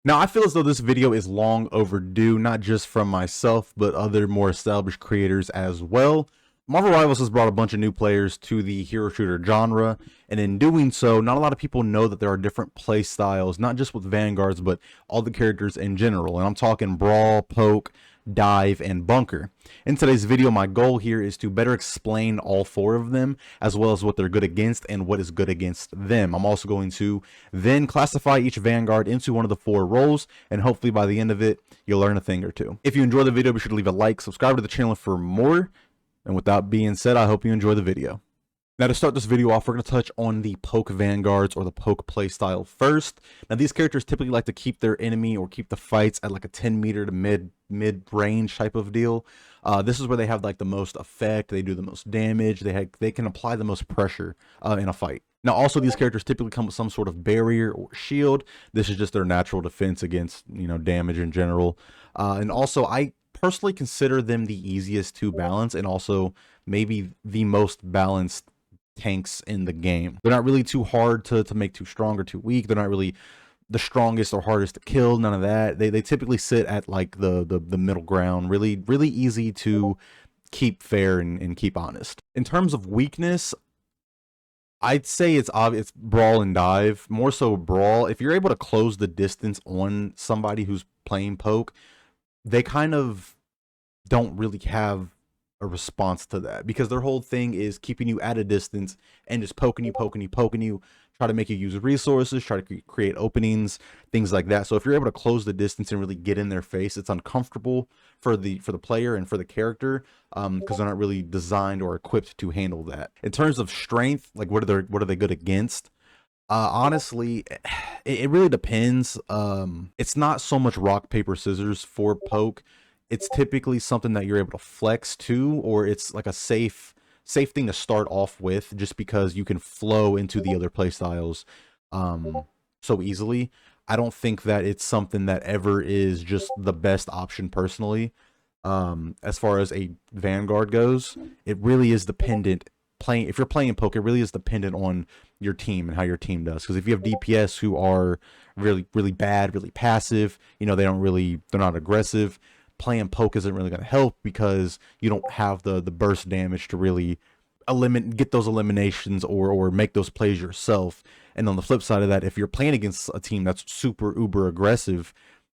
Now, I feel as though this video is long overdue, not just from myself, but other more established creators as well. Marvel Rivals has brought a bunch of new players to the hero shooter genre, and in doing so, not a lot of people know that there are different play styles, not just with Vanguards, but all the characters in general. And I'm talking Brawl, Poke, Dive, and Bunker. In today's video, my goal here is to better explain all four of them, as well as what they're good against and what is good against them. I'm also going to then classify each Vanguard into one of the four roles, and hopefully by the end of it, you'll learn a thing or two. If you enjoy the video, be sure to leave a like, subscribe to the channel for more, and with that being said, I hope you enjoy the video. Now, to start this video off, we're going to touch on the Poke Vanguards, or the Poke playstyle first. Now, these characters typically like to keep their enemy or keep the fights at like a 10 meter to mid-range type of deal. This is where they have like the most effect, they do the most damage, they can apply the most pressure in a fight. Now, also, these characters typically come with some sort of barrier or shield. This is just their natural defense against, damage in general. And also, I personally consider them the easiest to balance, and also maybe the most balanced tanks in the game. They're not really too hard to make too strong or too weak. They're not really the strongest or hardest to kill, none of that. They typically sit at like the middle ground, really easy to keep fair and keep honest. In terms of weakness, I'd say it's obvious, Brawl and Dive, more so Brawl. If you're able to close the distance on somebody who's playing Poke, they kind of don't really have a response to that, because their whole thing is keeping you at a distance and just poking you, try to make you use resources, try to create openings, things like that. So if you're able to close the distance and really get in their face, it's uncomfortable for the player and for the character, because they're not really designed or equipped to handle that. In terms of strength, like what are they good against? Honestly, it really depends. It's not so much rock paper scissors for Poke. It's typically something that you're able to flex to, or it's like a safe thing to start off with, just because you can flow into the other playstyles so easily. I don't think that it's something that ever is just the best option personally. As far as a Vanguard goes, it really is dependent. If you're playing Poke, it really is dependent on your team and how your team does. Because if you have DPS who are really bad, really passive, they're not aggressive, playing Poke isn't really going to help, because you don't have the burst damage to really get those eliminations or make those plays yourself. And on the flip side of that, if you're playing against a team that's super uber aggressive,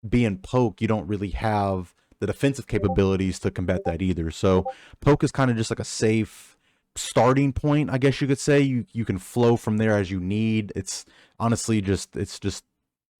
being Poke, you don't really have the defensive capabilities to combat that either. So Poke is kind of just like a safe starting point, I guess you could say. You can flow from there as you need. It's honestly just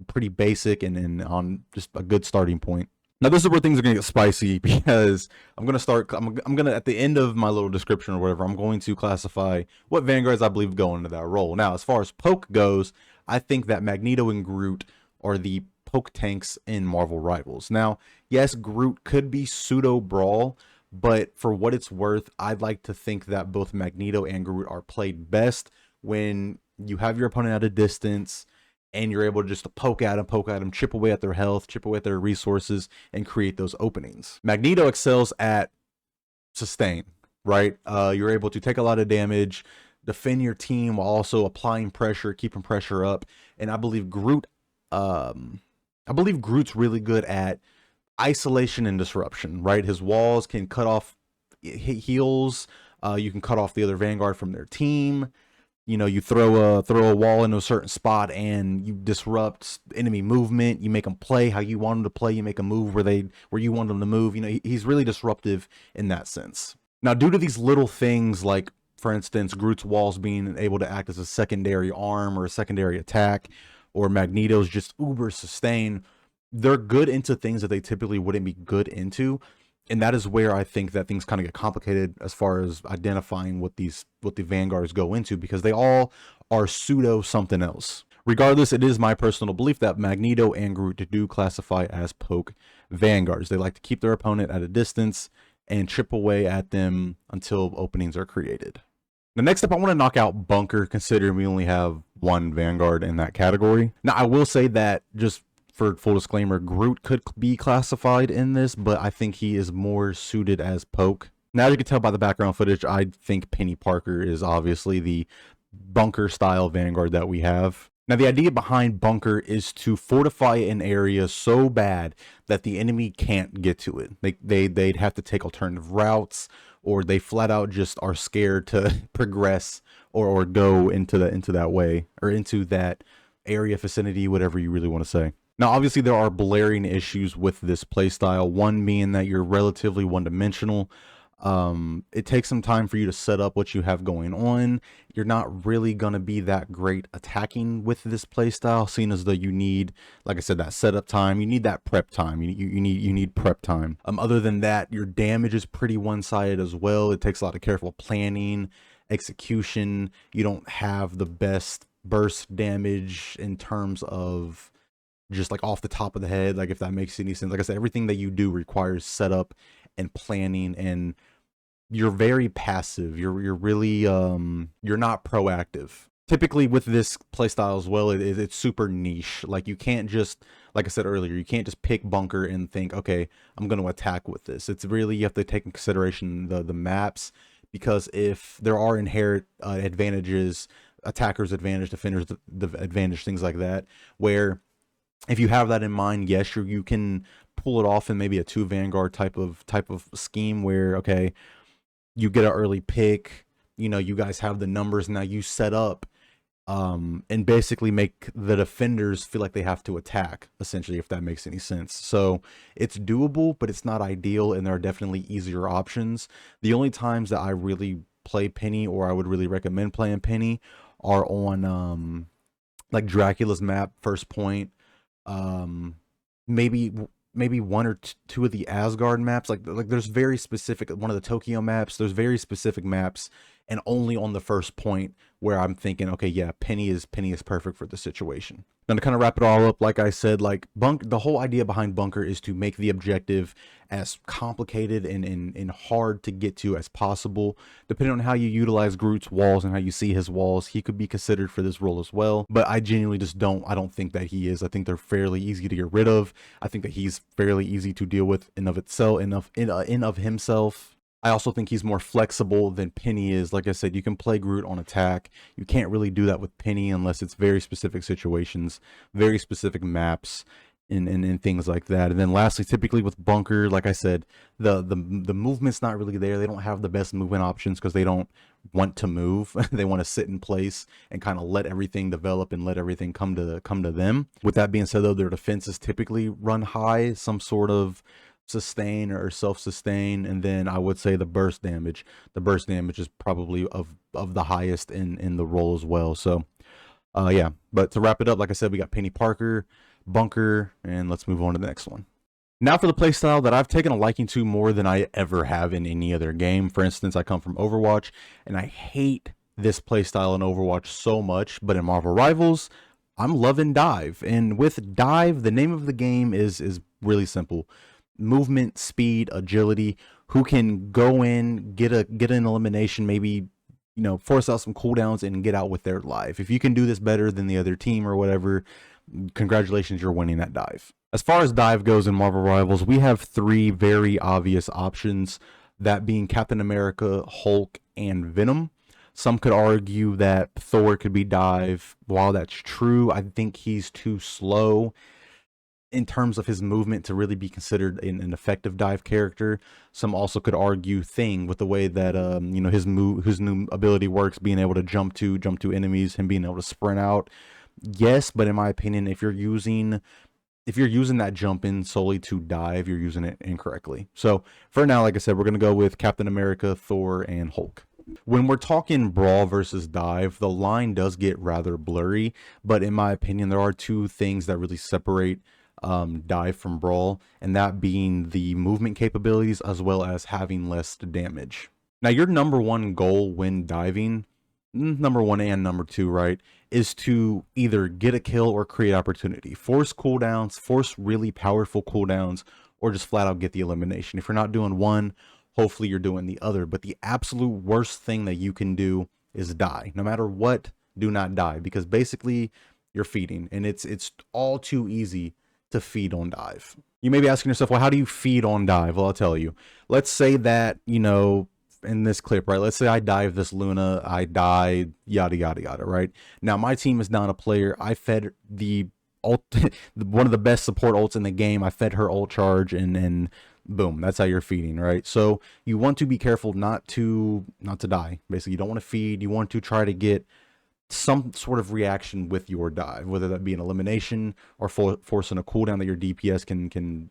pretty basic and on just a good starting point. Now, this is where things are going to get spicy, because I'm going to, at the end of my little description or whatever, I'm going to classify what Vanguards I believe go into that role. Now, as far as Poke goes, I think that Magneto and Groot are the Poke tanks in Marvel Rivals. Now, yes, Groot could be pseudo Brawl, but for what it's worth, I'd like to think that both Magneto and Groot are played best when you have your opponent at a distance, and you're able to just poke at them, chip away at their health, chip away at their resources, and create those openings. Magneto excels at sustain, right? You're able to take a lot of damage, defend your team while also applying pressure, keeping pressure up. And I believe Groot's really good at isolation and disruption, right? His walls can cut off heals. You can cut off the other Vanguard from their team. You throw a wall into a certain spot and you disrupt enemy movement. You make them play how you want them to play. You make a move where you want them to move. He's really disruptive in that sense. Now, due to these little things, like for instance, Groot's walls being able to act as a secondary arm or a secondary attack, or Magneto's just uber sustain, they're good into things that they typically wouldn't be good into. And that is where I think that things kind of get complicated as far as identifying what the Vanguards go into, because they all are pseudo something else. Regardless, it is my personal belief that Magneto and Groot do classify as Poke Vanguards. They like to keep their opponent at a distance and chip away at them until openings are created. The next up, I want to knock out Bunker, considering we only have one Vanguard in that category. Now, I will say that, just for full disclaimer, Groot could be classified in this, but I think he is more suited as Poke. Now, as you can tell by the background footage, I think Penny Parker is obviously the Bunker style Vanguard that we have. Now, the idea behind bunker is to fortify an area so bad that the enemy can't get to it. They'd have to take alternative routes, or they flat out just are scared to progress or go into that way, or into that area, vicinity, whatever you really want to say. Now, obviously, there are blaring issues with this playstyle. One being that you're relatively one-dimensional. It takes some time for you to set up what you have going on. You're not really going to be that great attacking with this playstyle, seeing as though you need, like I said, that setup time. You need that prep time. You need prep time. Other than that, your damage is pretty one-sided as well. It takes a lot of careful planning, execution. You don't have the best burst damage in terms of just like off the top of the head, like if that makes any sense. Like I said, everything that you do requires setup and planning, and you're very passive. You're really you're not proactive. Typically with this playstyle as well, it's super niche. Like you can't just, like I said earlier, you can't just pick bunker and think, okay, I'm going to attack with this. It's really, you have to take in consideration the maps, because if there are inherent advantages, attackers advantage, defenders the advantage, things like that, where if you have that in mind, yes, you can pull it off in maybe a 2 Vanguard type of scheme where, okay, you get an early pick, you know, you guys have the numbers, now you set up and basically make the defenders feel like they have to attack, essentially, if that makes any sense. So it's doable, but it's not ideal, and there are definitely easier options. The only times that I really play Penny, or I would really recommend playing Penny, are on like Dracula's map, First Point, maybe one or two of the Asgard maps. Like there's very specific, one of the Tokyo maps, there's very specific maps, and only on the First Point where I'm thinking, okay, yeah, Penny is perfect for the situation. Now, to kind of wrap it all up, like I said, like the whole idea behind bunker is to make the objective as complicated and hard to get to as possible. Depending on how you utilize Groot's walls and how you see his walls, he could be considered for this role as well. But I genuinely just I don't think that he is. I think they're fairly easy to get rid of. I think that he's fairly easy to deal with in of himself. I also think he's more flexible than Penny is. Like I said, you can play Groot on attack. You can't really do that with Penny unless it's very specific situations, very specific maps, and things like that. And then lastly, typically with bunker, like I said, the movement's not really there. They don't have the best movement options because they don't want to move. They want to sit in place and kind of let everything develop and let everything come to them. With that being said, though, their defenses typically run high, some sort of sustain or self-sustain, and then I would say the burst damage is probably of the highest in the role as well. So yeah, but to wrap it up, like I said, we got Penny, Parker, bunker, and let's move on to the next one. Now for the playstyle that I've taken a liking to more than I ever have in any other game. For instance, I come from Overwatch, and I hate this playstyle in Overwatch so much, but in Marvel Rivals, I'm loving dive. And with dive, the name of the game is really simple: movement, speed, agility. Who can go in, get an elimination, maybe, you know, force out some cooldowns and get out with their life. If you can do this better than the other team or whatever, congratulations, you're winning that dive. As far as dive goes in Marvel Rivals, we have 3 very obvious options, that being Captain America, Hulk, and Venom. Some could argue that Thor could be dive. While that's true, I think he's too slow in terms of his movement to really be considered an effective dive character. Some also could argue Thing, with the way that you know, his new ability works, being able to jump to enemies and being able to sprint out. Yes, but in my opinion, if you're using that jump in solely to dive, you're using it incorrectly. So for now, like I said, we're going to go with Captain America, Thor, and Hulk. When we're talking Brawl versus dive, the line does get rather blurry, but in my opinion, there are 2 things that really separate dive from Brawl, and that being the movement capabilities as well as having less damage. Now, your number 1 goal when diving, number 1 and number 2, right, is to either get a kill or create opportunity. Force cooldowns, force really powerful cooldowns, or just flat out get the elimination. If you're not doing one, hopefully you're doing the other. But the absolute worst thing that you can do is die. No matter what, do not die, because basically you're feeding, and it's all too easy to feed on dive. You may be asking yourself, well, how do you feed on dive? Well, I'll tell you. Let's say that, you know, in this clip, right? Let's say I dive this Luna, I die, yada yada yada, right? Now my team is down a player. I fed the ult, one of the best support ults in the game. I fed her ult charge, and boom, that's how you're feeding, right? So you want to be careful not to die. Basically, you don't want to feed. You want to try to get some sort of reaction with your dive, whether that be an elimination or forcing a cooldown that your DPS can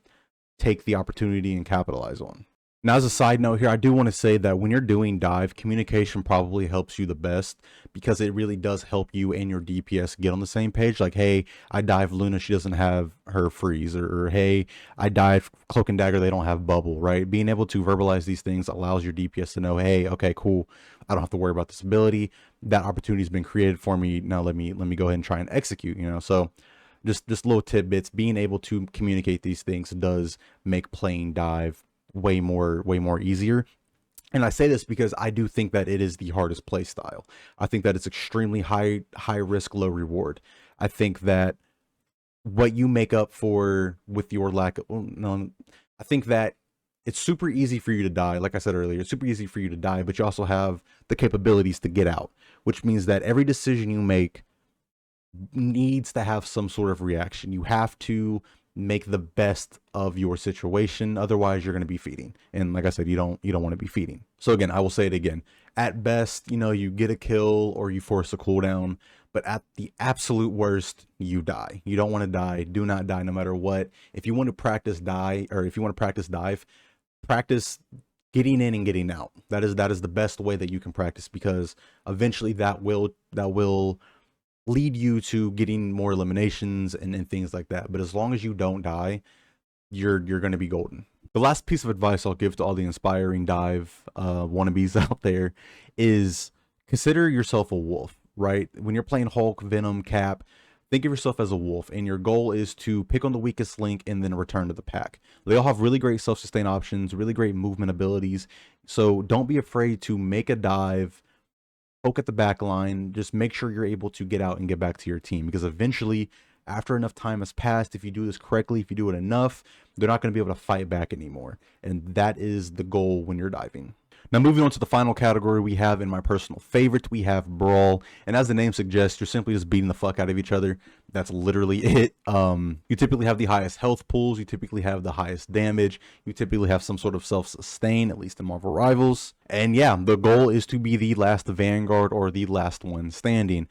take the opportunity and capitalize on. Now, as a side note here, I do want to say that when you're doing dive, communication probably helps you the best, because it really does help you and your DPS get on the same page. Like, hey, I dive Luna, she doesn't have her freeze, or hey, I dive Cloak and Dagger, they don't have bubble, right? Being able to verbalize these things allows your DPS to know, hey, okay, cool, I don't have to worry about this ability. That opportunity has been created for me. Now let me go ahead and try and execute, you know? So just little tidbits. Being able to communicate these things does make playing dive way more easier. And I say this because I do think that it is the hardest play style. I think that it's extremely high risk, low reward. I think that what you make up for with your lack of, well, no, I think that it's super easy for you to die. Like I said earlier, it's super easy for you to die, but you also have the capabilities to get out, which means that every decision you make needs to have some sort of reaction. You have to make the best of your situation, otherwise you're going to be feeding, and like I said, you don't want to be feeding. So again, I will say it again, at best, you know, you get a kill or you force a cooldown, but at the absolute worst, you die. You don't want to die. Do not die no matter what. If you want to practice die, or if you want to practice dive, practice getting in and getting out. That is the best way that you can practice, because eventually that will lead you to getting more eliminations and things like that. But as long as you don't die, you're going to be golden. The last piece of advice I'll give to all the inspiring dive wannabes out there is consider yourself a wolf, right? When you're playing Hulk, Venom, Cap, think of yourself as a wolf, and your goal is to pick on the weakest link and then return to the pack. They all have really great self-sustain options, really great movement abilities, so don't be afraid to make a dive, poke at the back line, just make sure you're able to get out and get back to your team, because eventually, after enough time has passed, if you do this correctly, if you do it enough, they're not going to be able to fight back anymore, and that is the goal when you're diving. Now, moving on to the final category we have, in my personal favorite, we have Brawl. And as the name suggests, you're simply just beating the fuck out of each other. That's literally it. You typically have the highest health pools. You typically have the highest damage. You typically have some sort of self-sustain, at least in Marvel Rivals. And yeah, the goal is to be the last Vanguard or the last one standing.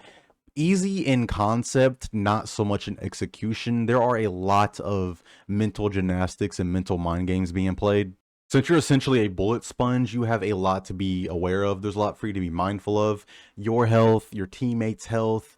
Easy in concept, not so much in execution. There are a lot of mental gymnastics and mental mind games being played. Since you're essentially a bullet sponge, you have a lot to be aware of. There's a lot for you to be mindful of. Your health, your teammates' health,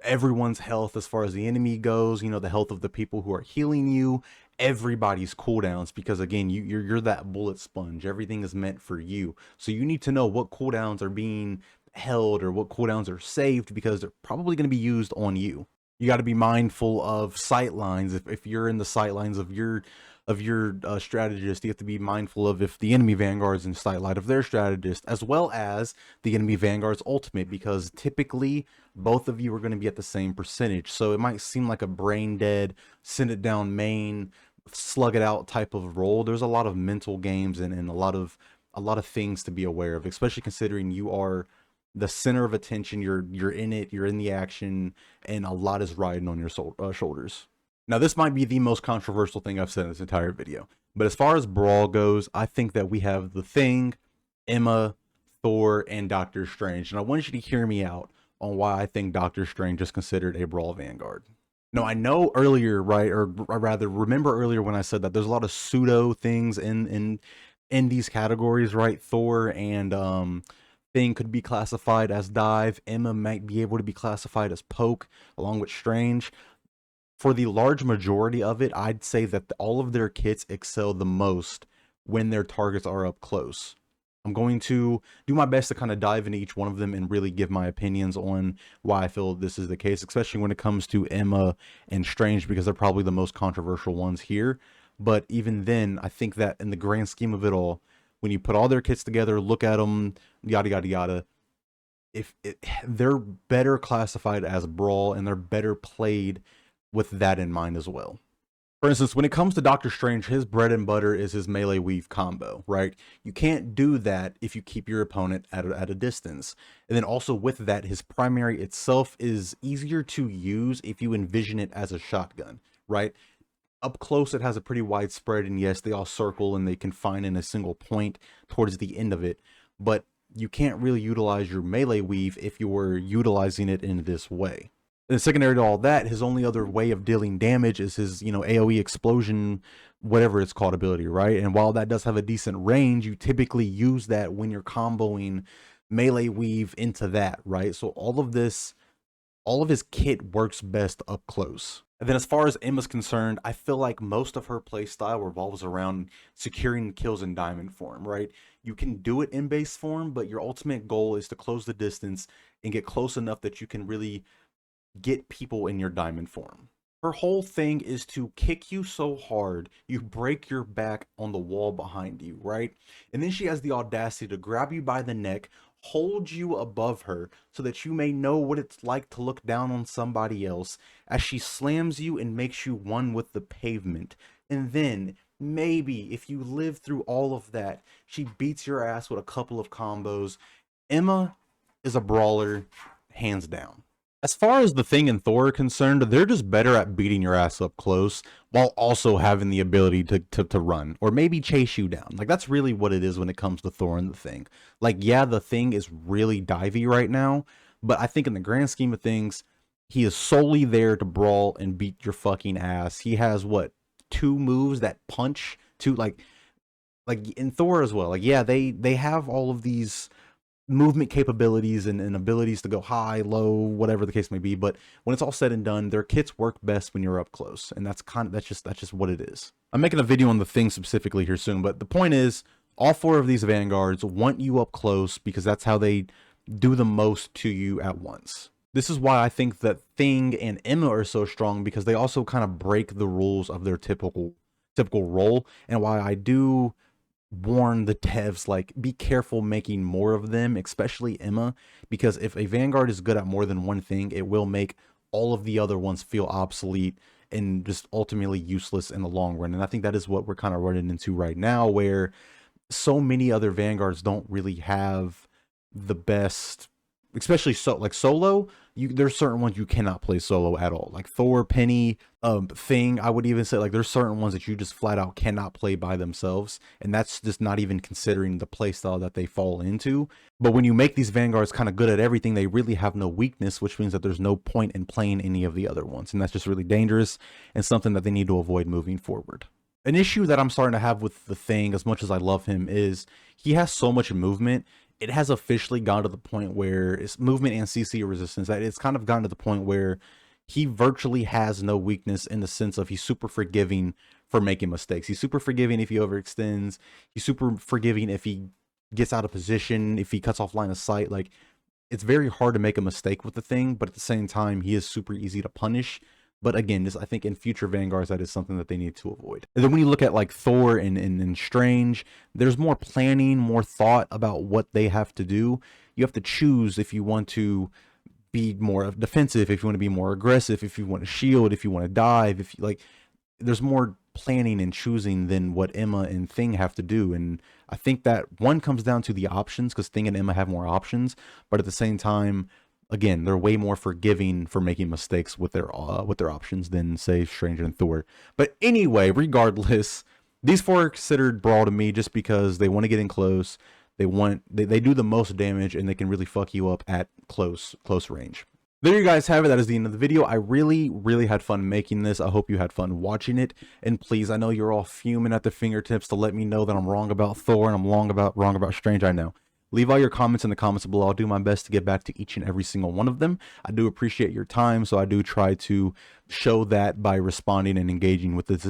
everyone's health as far as the enemy goes, you know, the health of the people who are healing you, everybody's cooldowns, because again, you're that bullet sponge. Everything is meant for you. So you need to know what cooldowns are being held or what cooldowns are saved, because they're probably going to be used on you. You got to be mindful of sight lines. If you're in the sight lines of your strategist, you have to be mindful of if the enemy Vanguard's in sight line of their strategist, as well as the enemy Vanguard's ultimate, because typically both of you are going to be at the same percentage. So it might seem like a brain dead, send it down main, slug it out type of role. There's a lot of mental games and a lot of things to be aware of, especially considering you are the center of attention. You're in it, you're in the action, and a lot is riding on your shoulders. Now, this might be the most controversial thing I've said in this entire video, but as far as Brawl goes, I think that we have the Thing, Emma, Thor, and Doctor Strange, and I want you to hear me out on why I think Doctor Strange is considered a Brawl Vanguard. Now, I know earlier, right, or rather, remember earlier when I said that there's a lot of pseudo things in these categories, right? Thor and Thing could be classified as dive. Emma might be able to be classified as poke, along with Strange. For the large majority of it, I'd say that all of their kits excel the most when their targets are up close. I'm going to do my best to kind of dive into each one of them and really give my opinions on why I feel this is the case, especially when it comes to Emma and Strange, because they're probably the most controversial ones here. But even then, I think that in the grand scheme of it all, when you put all their kits together, look at them, yada, yada, yada, they're better classified as Brawl, and they're better played with that in mind as well. For instance, when it comes to Doctor Strange, his bread and butter is his melee weave combo, right? You can't do that if you keep your opponent at a distance. And then also with that, his primary itself is easier to use if you envision it as a shotgun, right? Up close, it has a pretty wide spread, and yes, they all circle and they confine in a single point towards the end of it. But you can't really utilize your melee weave if you were utilizing it in this way. And secondary to all that, his only other way of dealing damage is his, AoE explosion, whatever it's called, ability, right? And while that does have a decent range, you typically use that when you're comboing melee weave into that, right? So all of his kit works best up close. And then as far as Emma's concerned, I feel like most of her playstyle revolves around securing kills in diamond form, right? You can do it in base form, but your ultimate goal is to close the distance and get close enough that you can really get people in your diamond form. Her whole thing is to kick you so hard you break your back on the wall behind you, right? And then she has the audacity to grab you by the neck, hold you above her so that you may know what it's like to look down on somebody else as she slams you and makes you one with the pavement. And then maybe if you live through all of that, she beats your ass with a couple of combos. Emma is a brawler, hands down. As far as the Thing and Thor are concerned, they're just better at beating your ass up close while also having the ability to run or maybe chase you down. Like, that's really what it is when it comes to Thor and the Thing. Like, yeah, the Thing is really divey right now, but I think in the grand scheme of things, he is solely there to brawl and beat your fucking ass. He has, what, 2 moves that punch? Like in Thor as well. Like, yeah, they have all of these movement capabilities and abilities to go high, low, whatever the case may be, but when it's all said and done, their kits work best when you're up close, and that's just what it is. I'm making a video on the Thing specifically here soon, but the point is, all 4 of these Vanguards want you up close because that's how they do the most to you at once. This is why I think that Thing and Emma are so strong, because they also kind of break the rules of their typical role, and why I do warn the devs, like, be careful making more of them, especially Emma, because if a Vanguard is good at more than one thing, it will make all of the other ones feel obsolete and just ultimately useless in the long run. And I think that is what we're kind of running into right now, where so many other Vanguards don't really have the best, especially solo. There's certain ones you cannot play solo at all, like Thor, Penny, Thing. I would even say, like, there's certain ones that you just flat out cannot play by themselves, and that's just not even considering the playstyle that they fall into. But when you make these Vanguards kind of good at everything, they really have no weakness, which means that there's no point in playing any of the other ones, and that's just really dangerous and something that they need to avoid moving forward. An issue that I'm starting to have with the Thing, as much as I love him, is he has so much movement. It has officially gone to the point where it's movement and CC resistance, that it's kind of gotten to the point where he virtually has no weakness, in the sense of he's super forgiving for making mistakes. He's super forgiving if he overextends. He's super forgiving if he gets out of position, if he cuts off line of sight. Like, it's very hard to make a mistake with the Thing, but at the same time, he is super easy to punish. But again, I think in future Vanguards, that is something that they need to avoid. And then when you look at like Thor and Strange, there's more planning, more thought about what they have to do. You have to choose if you want to be more defensive, if you want to be more aggressive, if you want to shield, if you want to dive, if you, like, there's more planning and choosing than what Emma and Thing have to do. And I think that one comes down to the options, because Thing and Emma have more options, but at the same time, again, they're way more forgiving for making mistakes with their options than, say, Strange and Thor. But anyway, regardless, these 4 are considered Brawl to me just because they want to get in close. They do the most damage, and they can really fuck you up at close range. There you guys have it. That is the end of the video. I really had fun making this. I hope you had fun watching it. And please, I know you're all fuming at the fingertips to let me know that I'm wrong about Thor and I'm wrong about Strange. I know. Leave all your comments in the comments below. I'll do my best to get back to each and every single one of them. I do appreciate your time, so I do try to show that by responding and engaging with this.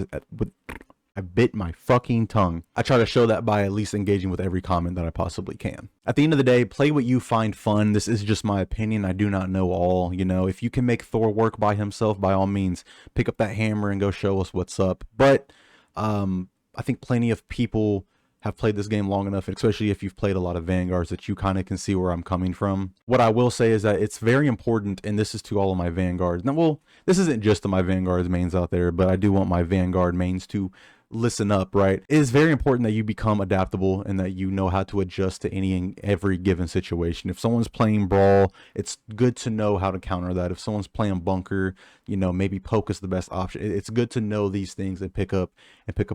I bit my fucking tongue. I try to show that by at least engaging with every comment that I possibly can. At the end of the day, play what you find fun. This is just my opinion. I do not know all. You know, if you can make Thor work by himself, by all means, pick up that hammer and go show us what's up. But I think plenty of people have played this game long enough, especially if you've played a lot of Vanguards, that you kind of can see where I'm coming from. What I will say is that it's very important, and this is to all of my Vanguards. Now, well, this isn't just to my Vanguards mains out there, but I do want my Vanguard mains to listen up, right? It is very important that you become adaptable and that you know how to adjust to any and every given situation. If someone's playing Brawl, it's good to know how to counter that. If someone's playing Bunker, you know, maybe Poke is the best option. It's good to know these things and pick up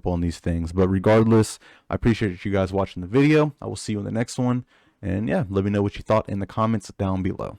on these things. But regardless, I appreciate you guys watching the video. I will see you in the next one. And yeah, let me know what you thought in the comments down below.